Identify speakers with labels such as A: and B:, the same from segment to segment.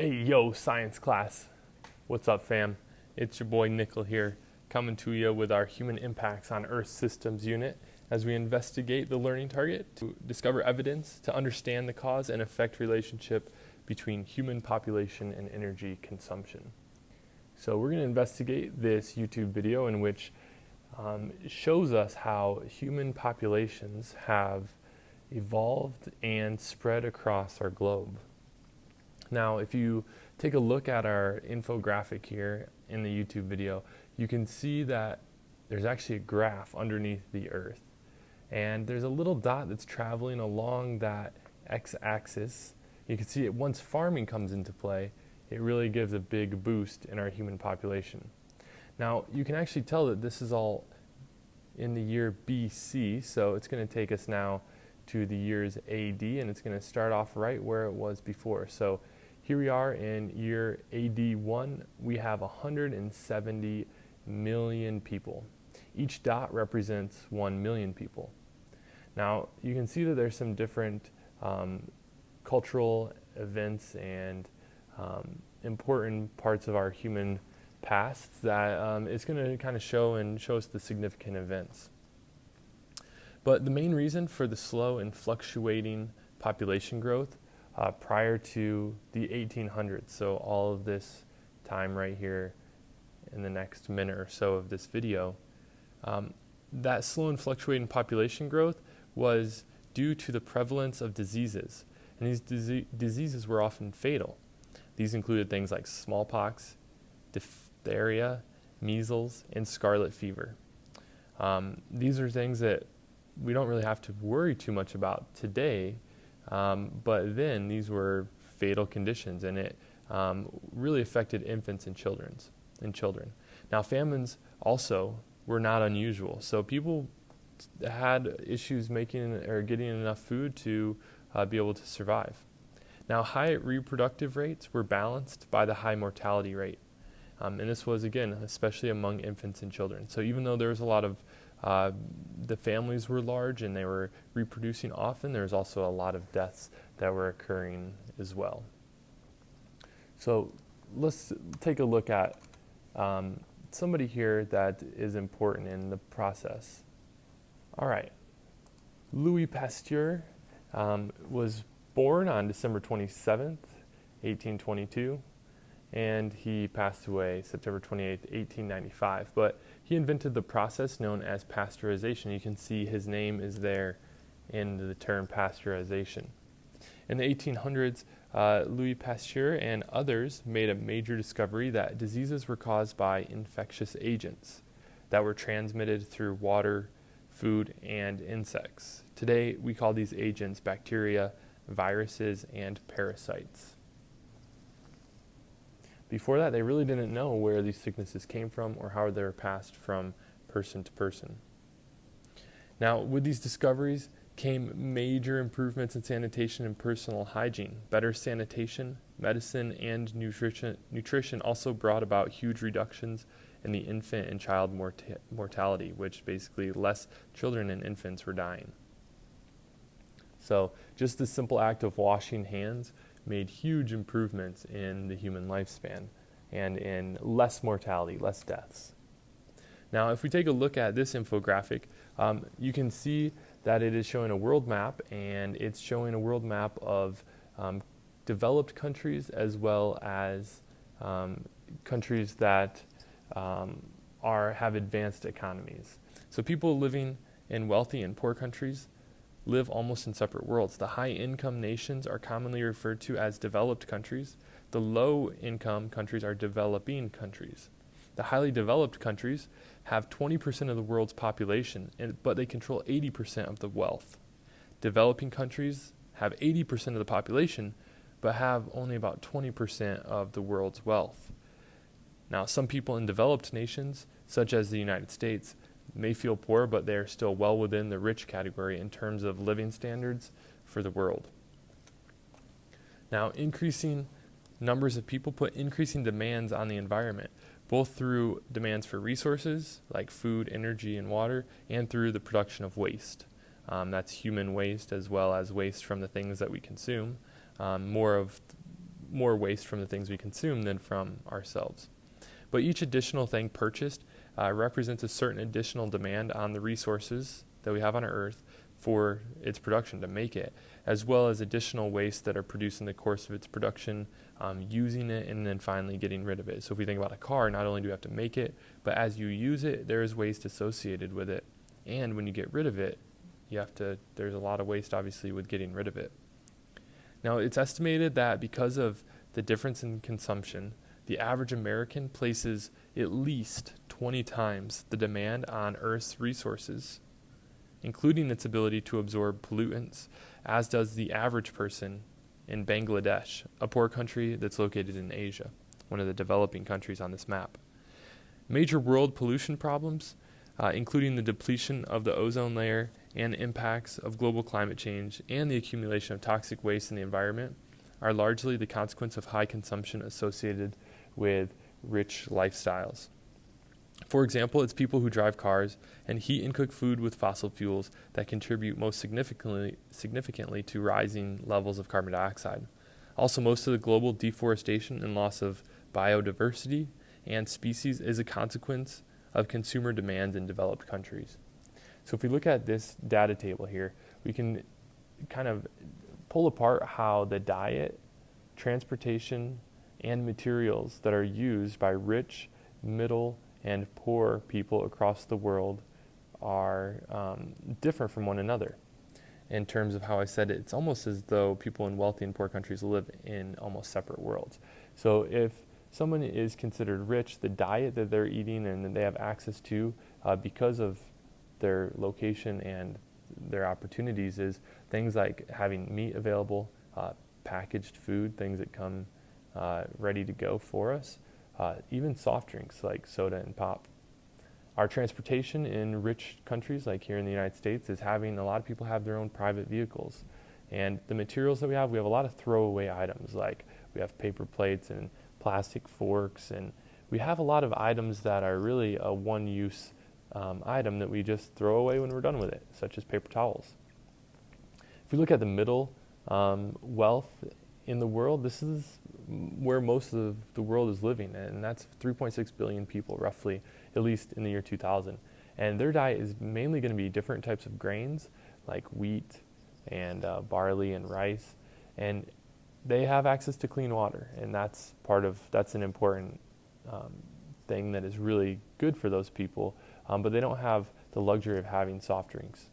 A: Hey, yo, science class. What's up, fam? It's your boy Nickel here, coming to you with our Human Impacts on Earth Systems unit as we investigate the learning target to discover evidence to understand the cause and effect relationship between human population and energy consumption. So we're going to investigate this YouTube video in which it shows us how human populations have evolved and spread across our globe. Now, if you take a look at our infographic here in the YouTube video, you can see that there's actually a graph underneath the Earth. And there's a little dot that's traveling along that x-axis. You can see it once farming comes into play, it really gives a big boost in our human population. Now, you can actually tell that this is all in the year BC, so it's going to take us now to the years AD, and it's going to start off right where it was before. So here we are in year AD 1, we have 170 million people. Each dot represents 1 million people. Now, you can see that there's some different cultural events and important parts of our human past that it's going to kind of show us the significant events. But the main reason for the slow and fluctuating population growth prior to the 1800s, so all of this time right here in the next minute or so of this video, that slow and fluctuating population growth was due to the prevalence of diseases. And these diseases were often fatal. These included things like smallpox, diphtheria, measles, and scarlet fever. These are things that we don't really have to worry too much about today, but then these were fatal conditions, and it really affected infants and children. Now, famines also were not unusual, so people had issues making or getting enough food to be able to survive. Now, high reproductive rates were balanced by the high mortality rate, and this was, again, especially among infants and children. So even though there was a lot of the families were large and they were reproducing often, there was also a lot of deaths that were occurring as well. So let's take a look at somebody here that is important in the process. All right, Louis Pasteur was born on December 27th, 1822. And he passed away September 28th, 1895. But he invented the process known as pasteurization. You can see his name is there in the term pasteurization. In the 1800s, Louis Pasteur and others made a major discovery that diseases were caused by infectious agents that were transmitted through water, food, and insects. Today, we call these agents bacteria, viruses, and parasites. Before that, they really didn't know where these sicknesses came from or how they were passed from person to person. Now, with these discoveries came major improvements in sanitation and personal hygiene. Better sanitation, medicine, and nutrition also brought about huge reductions in the infant and child mortality, which basically less children and infants were dying. So just the simple act of washing hands made huge improvements in the human lifespan and in less mortality, less deaths. Now, if we take a look at this infographic, you can see that it is showing a world map, and it's showing a world map of developed countries as well as countries that have advanced economies. So people living in wealthy and poor countries live almost in separate worlds. The high-income nations are commonly referred to as developed countries. The low-income countries are developing countries. The highly developed countries have 20% of the world's population, but they control 80% of the wealth. Developing countries have 80% of the population, but have only about 20% of the world's wealth. Now, some people in developed nations, such as the United States, may feel poor, but they are still well within the rich category in terms of living standards for the world. Now, increasing numbers of people put increasing demands on the environment, both through demands for resources like food, energy, and water, and through the production of waste. That's human waste as well as waste from the things that we consume. More of more waste from the things we consume than from ourselves. But each additional thing purchased represents a certain additional demand on the resources that we have on our earth for its production to make it, as well as additional waste that are produced in the course of its production, using it, and then finally getting rid of it. So if we think about a car, not only do we have to make it, but as you use it, there is waste associated with it. And when you get rid of it, there's a lot of waste obviously with getting rid of it. Now it's estimated that because of the difference in consumption, the average American places at least 20 times the demand on Earth's resources, including its ability to absorb pollutants, as does the average person in Bangladesh, a poor country that's located in Asia, one of the developing countries on this map. Major world pollution problems, including the depletion of the ozone layer and impacts of global climate change and the accumulation of toxic waste in the environment, are largely the consequence of high consumption associated with rich lifestyles. For example, it's people who drive cars and heat and cook food with fossil fuels that contribute most significantly to rising levels of carbon dioxide. Also, most of the global deforestation and loss of biodiversity and species is a consequence of consumer demand in developed countries. So if we look at this data table here, we can kind of pull apart how the diet, transportation, and materials that are used by rich, middle, and poor people across the world are different from one another. In terms of how I said it, it's almost as though people in wealthy and poor countries live in almost separate worlds. So if someone is considered rich, the diet that they're eating and that they have access to because of their location and their opportunities is things like having meat available, packaged food, things that come ready to go for us, even soft drinks like soda and pop. Our transportation in rich countries like here in the United States is having a lot of people have their own private vehicles. And the materials that we have a lot of throwaway items, like we have paper plates and plastic forks, and we have a lot of items that are really a one-use item that we just throw away when we're done with it, such as paper towels. If we look at the middle wealth in the world, this is where most of the world is living, and that's 3.6 billion people roughly, at least in the year 2000. And their diet is mainly going to be different types of grains like wheat and barley and rice, and they have access to clean water, and that's an important thing that is really good for those people, but they don't have the luxury of having soft drinks.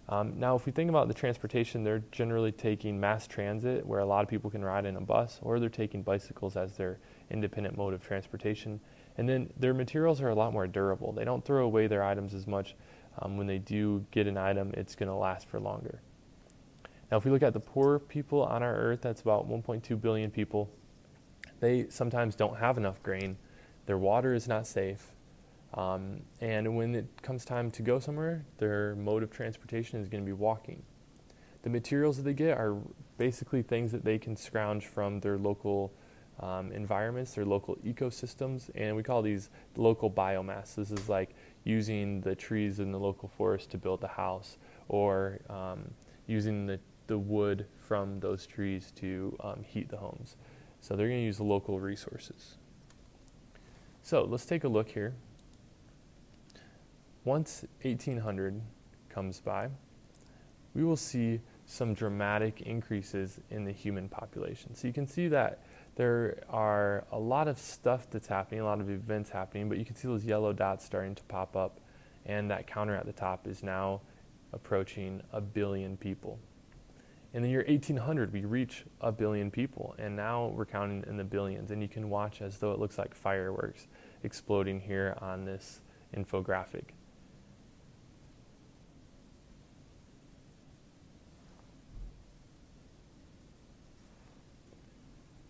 A: Now, if we think about the transportation, they're generally taking mass transit, where a lot of people can ride in a bus, or they're taking bicycles as their independent mode of transportation. And then their materials are a lot more durable. They don't throw away their items as much. When they do get an item, it's going to last for longer. Now, if we look at the poor people on our earth, that's about 1.2 billion people. They sometimes don't have enough grain. Their water is not safe. And when it comes time to go somewhere, their mode of transportation is going to be walking. The materials that they get are basically things that they can scrounge from their local environments, their local ecosystems, and we call these local biomass. This is like using the trees in the local forest to build a house, or using the wood from those trees to heat the homes. So they're going to use the local resources. So let's take a look here. Once 1800 comes by, we will see some dramatic increases in the human population. So you can see that there are a lot of stuff that's happening, a lot of events happening, but you can see those yellow dots starting to pop up, and that counter at the top is now approaching 1 billion people. In the year 1800, we reach 1 billion people, and now we're counting in the billions, and you can watch as though it looks like fireworks exploding here on this infographic.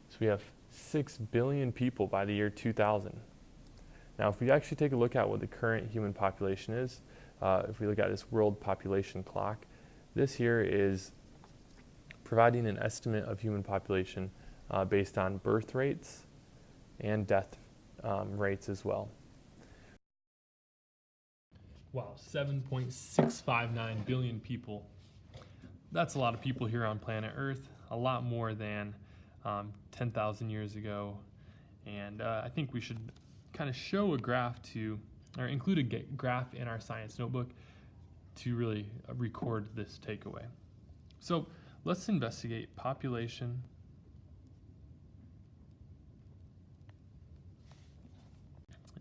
A: So we have 6 billion people by the year 2000. Now, if we actually take a look at what the current human population is, if we look at this world population clock, this here is providing an estimate of human population based on birth rates and death rates as well. Wow, 7.659 billion people. That's a lot of people here on planet Earth, a lot more than 10,000 years ago. And I think we should kind of show a graph or include a graph in our science notebook to really record this takeaway. So let's investigate population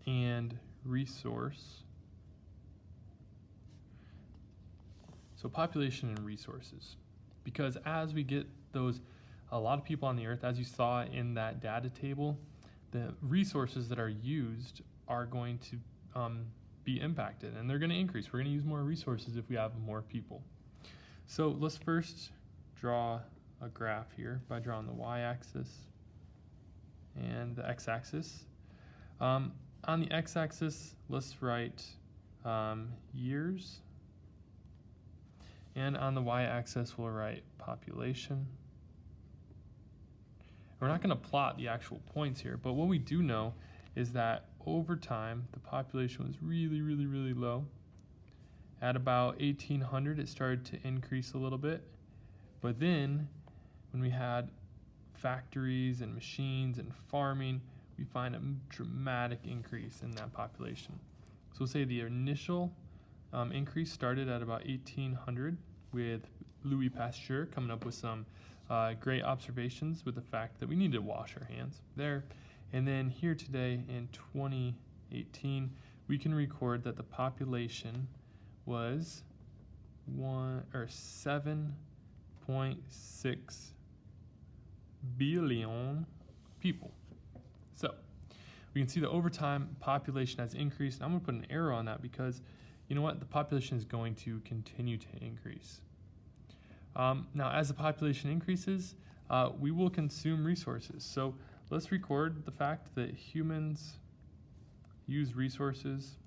A: and resource. So population and resources, because as we get a lot of people on the earth, as you saw in that data table, the resources that are used are going to be impacted, and they're going to increase. We're going to use more resources if we have more people. So let's first draw a graph here by drawing the y-axis and the x-axis. On the x-axis, let's write years, and on the y-axis we'll write population. We're not going to plot the actual points here, but what we do know is that over time the population was really, really, really low. At about 1800 it started to increase a little bit, but then when we had factories and machines and farming, we find a dramatic increase in that population. So we'll say the initial increase started at about 1800 with Louis Pasteur coming up with some great observations with the fact that we need to wash our hands there. And then here today in 2018, we can record that the population was 7.6 billion people. So we can see that over time population has increased. And I'm going to put an arrow on that because you know what? The population is going to continue to increase. Now, as the population increases, we will consume resources. So let's record the fact that humans use resources.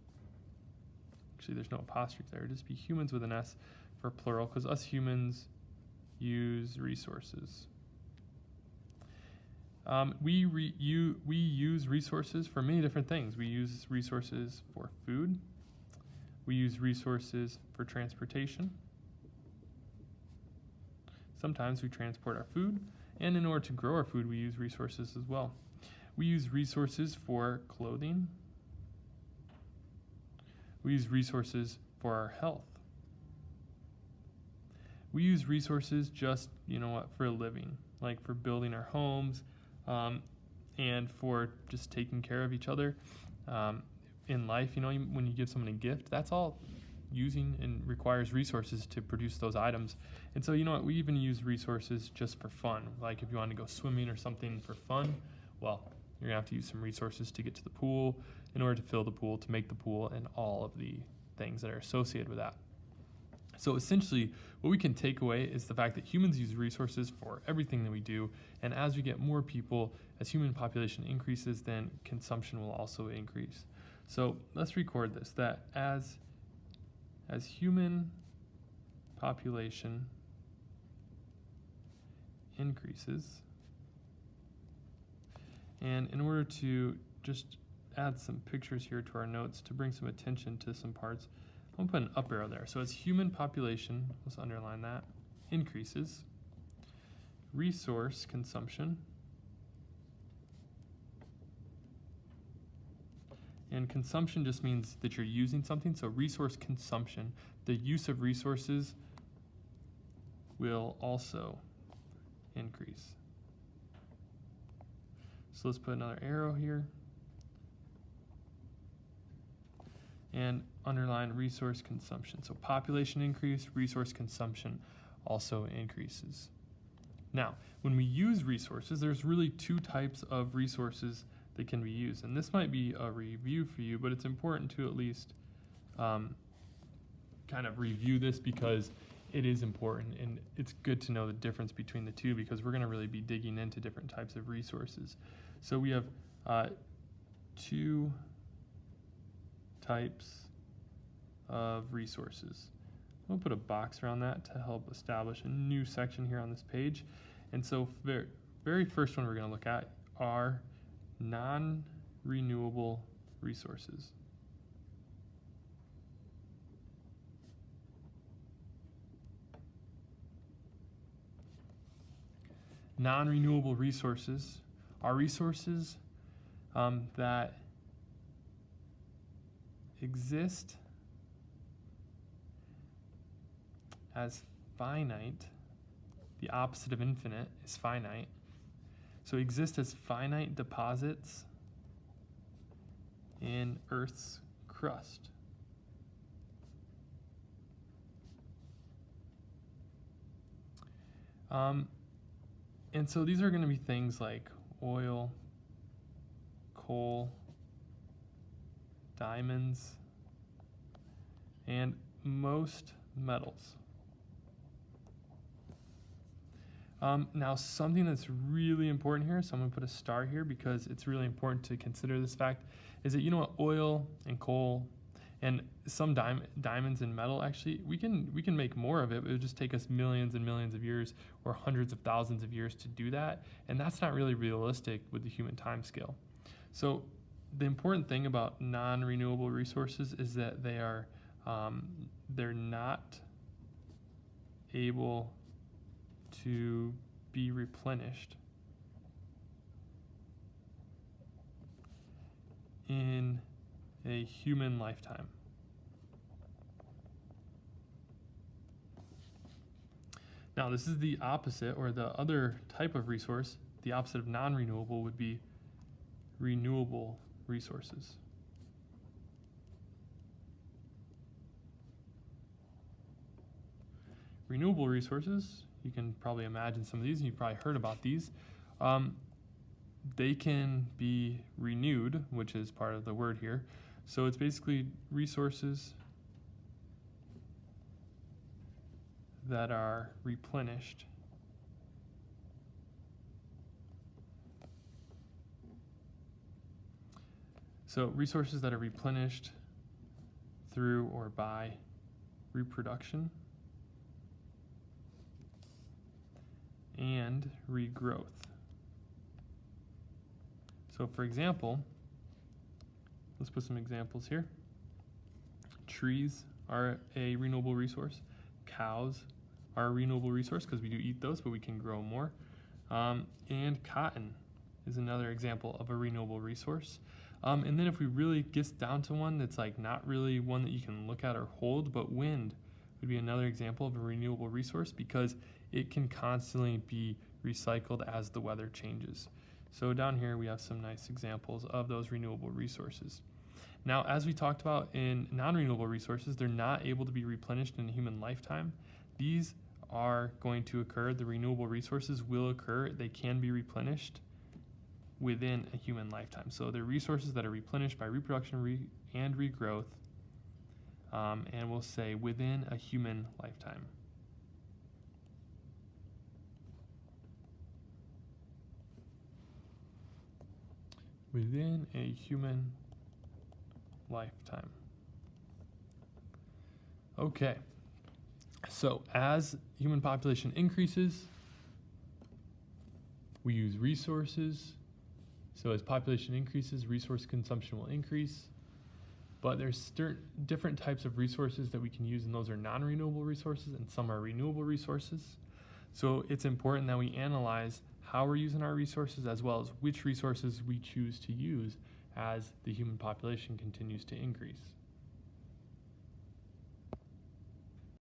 A: Actually, there's no apostrophe there. It'd just be humans with an S for plural, because us humans use resources. We use resources for many different things. We use resources for food. We use resources for transportation. Sometimes we transport our food, and in order to grow our food, we use resources as well. We use resources for clothing. We use resources for our health. We use resources just, for a living, like for building our homes, and for just taking care of each other. In life, when you give someone a gift, that's all using and requires resources to produce those items. And so, we even use resources just for fun. Like if you want to go swimming or something for fun, well, you're going to have to use some resources to get to the pool, in order to fill the pool, to make the pool, and all of the things that are associated with that. So essentially, what we can take away is the fact that humans use resources for everything that we do, and as we get more people, as human population increases, then consumption will also increase. So let's record this, that as human population increases, and in order to just add some pictures here to our notes to bring some attention to some parts, I'm going to put an up arrow there. So as human population, let's underline that, increases, resource consumption, and consumption just means that you're using something, so resource consumption, the use of resources will also increase. So let's put another arrow here and underline resource consumption. So population increase, resource consumption also increases. Now, when we use resources, there's really two types of resources that can be used. And this might be a review for you, but it's important to at least kind of review this because it is important, and it's good to know the difference between the two because we're going to really be digging into different types of resources. So we have two types of resources. We'll put a box around that to help establish a new section here on this page. And so very first one we're going to look at are non-renewable resources. non-renewable resources are resources that exist as finite. The opposite of infinite is finite. So exist as finite deposits in Earth's crust. And so these are going to be things like oil, coal, diamonds, and most metals. Now, something that's really important here, so I'm going to put a star here because it's really important to consider this fact, is that, you know what, oil and coal and some diamonds and metal, actually, we can make more of it. It would just take us millions and millions of years or hundreds of thousands of years to do that, and that's not really realistic with the human time scale. So the important thing about non-renewable resources is that they are they're not able to be replenished in a human lifetime. Now, this is the opposite, or the other type of resource. The opposite of non-renewable would be renewable resources. Renewable resources, you can probably imagine some of these, and you've probably heard about these. They can be renewed, which is part of the word here. So it's basically resources that are replenished So resources that are replenished through or by reproduction and regrowth. So for example, let's put some examples here. Trees are a renewable resource. Cows are a renewable resource because we do eat those, but we can grow more. And cotton is another example of a renewable resource. And then if we really get down to one that's like not really one that you can look at or hold, but wind would be another example of a renewable resource because it can constantly be recycled as the weather changes. So down here we have some nice examples of those renewable resources. Now, as we talked about in non-renewable resources, they're not able to be replenished in a human lifetime. These are going to occur. The renewable resources will occur. They can be replenished within a human lifetime. So they're resources that are replenished by reproduction and regrowth, and we'll say within a human lifetime. Within a human lifetime. Okay, so as human population increases, we use resources. So as population increases, resource consumption will increase. But there's different types of resources that we can use, and those are non-renewable resources, and some are renewable resources. So it's important that we analyze how we're using our resources as well as which resources we choose to use as the human population continues to increase.